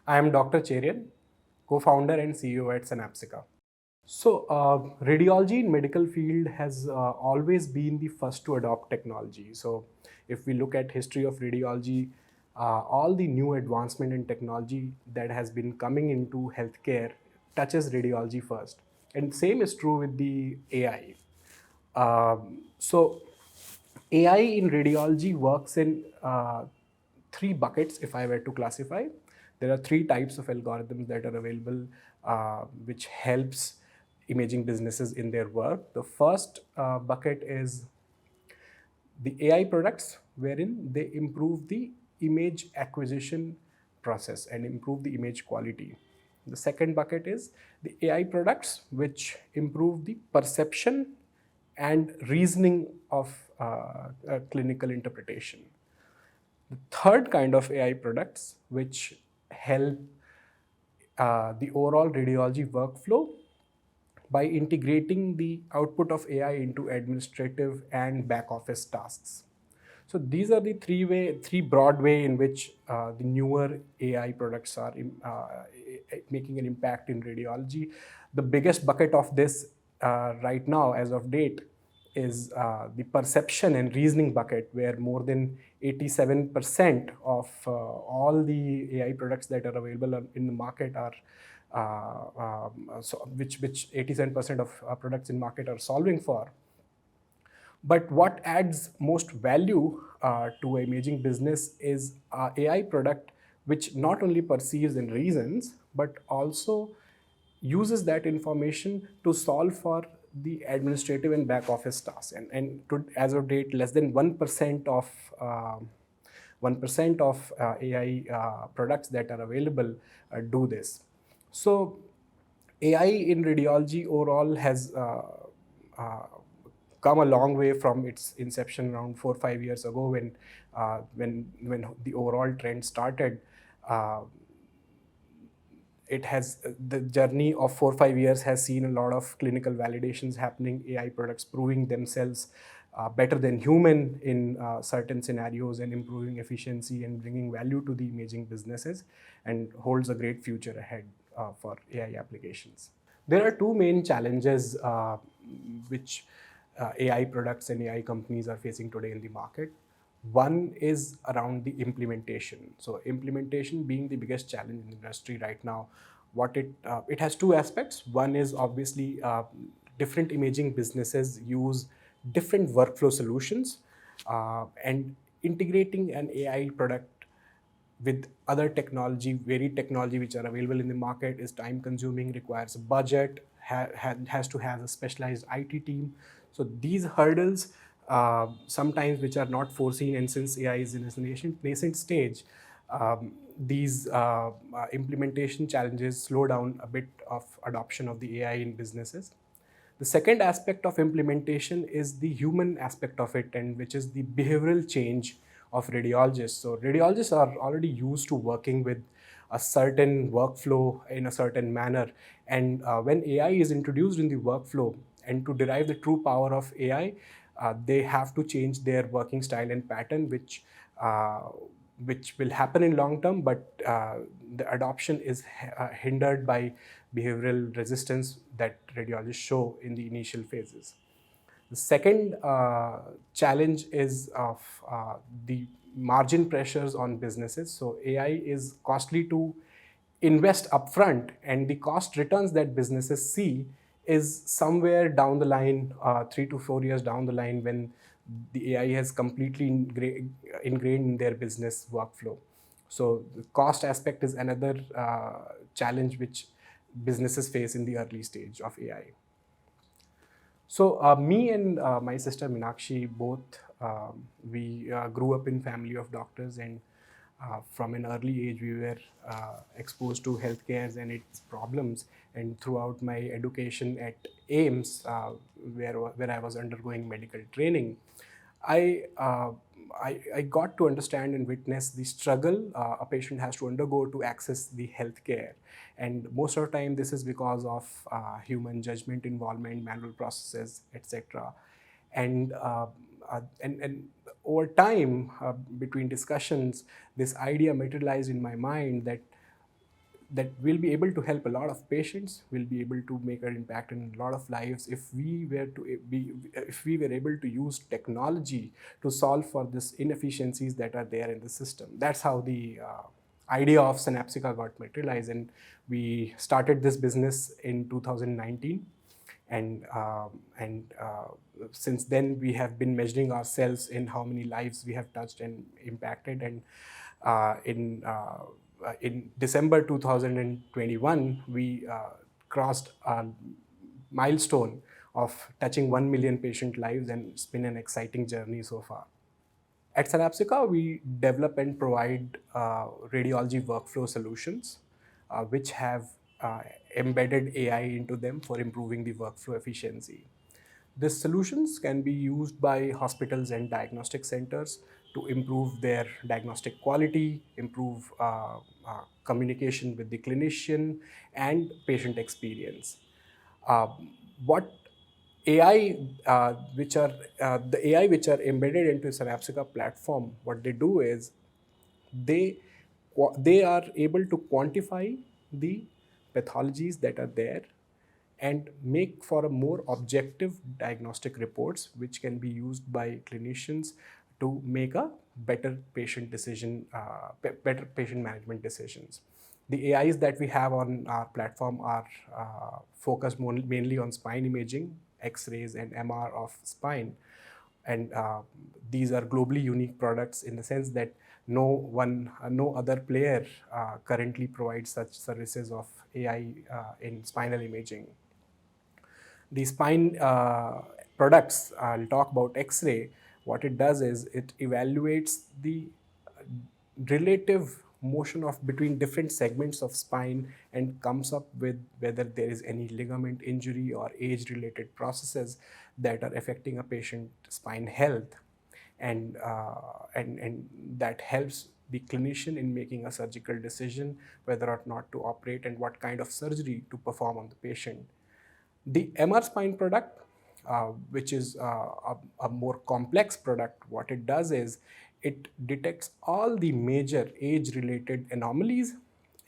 I am Dr. Cherian, co-founder and CEO at Synapsica. Radiology in medical field has always been the first to adopt technology. So, if we look at history of radiology, all the new advancement in technology that has been coming into healthcare touches radiology first, and same is true with the AI. So, AI in radiology works in three buckets, if I were to classify. There are three types of algorithms that are available, which helps imaging businesses in their work. The first bucket is the AI products, wherein they improve the image acquisition process and improve the image quality. The second bucket is the AI products, which improve the perception and reasoning of clinical interpretation. The third kind of AI products, which help the overall radiology workflow by integrating the output of AI into administrative and back office tasks. So these are the three broad way in which the newer AI products are making an impact in radiology. The biggest bucket of this right now, as of date, is the perception and reasoning bucket, where more than 87% of all the AI products that are available in the market are which 87% of products in market are solving for. But what adds most value to imaging business is AI product, which not only perceives and reasons, but also uses that information to solve for the administrative and back office tasks. As of date, less than 1% of 1% of AI products that are available do this. So AI in radiology overall has come a long way from its inception around 4 or 5 years ago, when the overall trend started. It has the journey of 4 or 5 years has seen a lot of clinical validations happening, AI products proving themselves better than human in certain scenarios, and improving efficiency and bringing value to the imaging businesses, and holds a great future ahead for AI applications. There are two main challenges which AI products and AI companies are facing today in the market. One is around the implementation. So implementation being the biggest challenge in the industry right now. What it has two aspects. One is obviously different imaging businesses use different workflow solutions, and integrating an AI product with other technology, varied technology which are available in the market, is time consuming, requires a budget, has to have a specialized IT team. So these hurdles, sometimes which are not foreseen, and since AI is in its nascent stage, these implementation challenges slow down a bit of adoption of the AI in businesses. The second aspect of implementation is the human aspect of it, and which is the behavioral change of radiologists. So radiologists are already used to working with a certain workflow in a certain manner, and when AI is introduced in the workflow, and to derive the true power of AI, they have to change their working style and pattern, which will happen in long term, but the adoption is hindered by behavioral resistance that radiologists show in the initial phases. The second challenge is of the margin pressures on businesses. So AI is costly to invest upfront, and the cost returns that businesses see is somewhere down the line, 3 to 4 years down the line, when the AI has completely ingrained in their business workflow. So the cost aspect is another challenge which businesses face in the early stage of AI. So me and my sister Meenakshi both, we grew up in family of doctors, and from an early age we were exposed to healthcare and its problems. And throughout my education at AIMS, where I was undergoing medical training, I got to understand and witness the struggle a patient has to undergo to access the healthcare. And most of the time, this is because of human judgment involvement, manual processes, etc. And over time, between discussions, this idea materialized in my mind that that we'll be able to help a lot of patients, we'll be able to make an impact in a lot of lives if we were able to use technology to solve for this inefficiencies that are there in the system. That's how the idea of Synapsica got materialized, and we started this business in 2019. And since then we have been measuring ourselves in how many lives we have touched and impacted. And in December 2021, we crossed a milestone of touching 1 million patient lives, and it's been an exciting journey so far. At Synapsica, we develop and provide radiology workflow solutions, which have embedded AI into them for improving the workflow efficiency. These solutions can be used by hospitals and diagnostic centers to improve their diagnostic quality, improve communication with the clinician, and patient experience. What AI, the AI which are embedded into Synapsica platform, what they do is they are able to quantify the pathologies that are there and make for a more objective diagnostic reports, which can be used by clinicians to make a better patient better patient management decisions. The AIs that we have on our platform are focused mainly on spine imaging, X-rays, and MR of spine. And these are globally unique products in the sense that no other player currently provides such services of AI in spinal imaging. The spine products, I'll talk about X-ray. What it does is it evaluates the relative motion of between different segments of spine and comes up with whether there is any ligament injury or age-related processes that are affecting a patient's spine health, and that helps the clinician in making a surgical decision whether or not to operate and what kind of surgery to perform on the patient. The MR spine product, which is a more complex product, what it does is it detects all the major age-related anomalies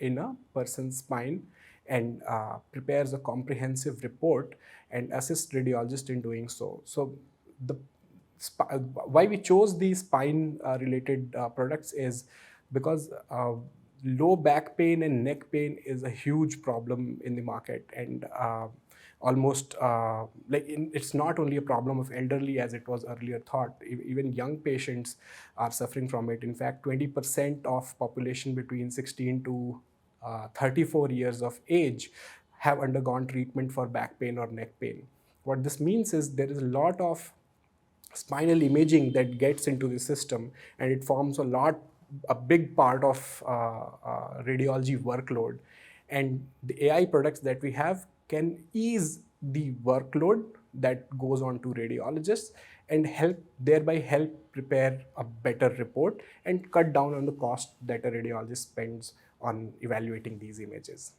in a person's spine and prepares a comprehensive report and assists radiologist in doing so. So why we chose these spine related products is because low back pain and neck pain is a huge problem in the market, and almost it's not only a problem of elderly as it was earlier thought. Even young patients are suffering from it. In fact, 20% of population between 16 to 34 years of age have undergone treatment for back pain or neck pain. What this means is there is a lot of spinal imaging that gets into the system, and it forms a big part of radiology workload. And the AI products that we have can ease the workload that goes on to radiologists and thereby help prepare a better report and cut down on the cost that a radiologist spends on evaluating these images.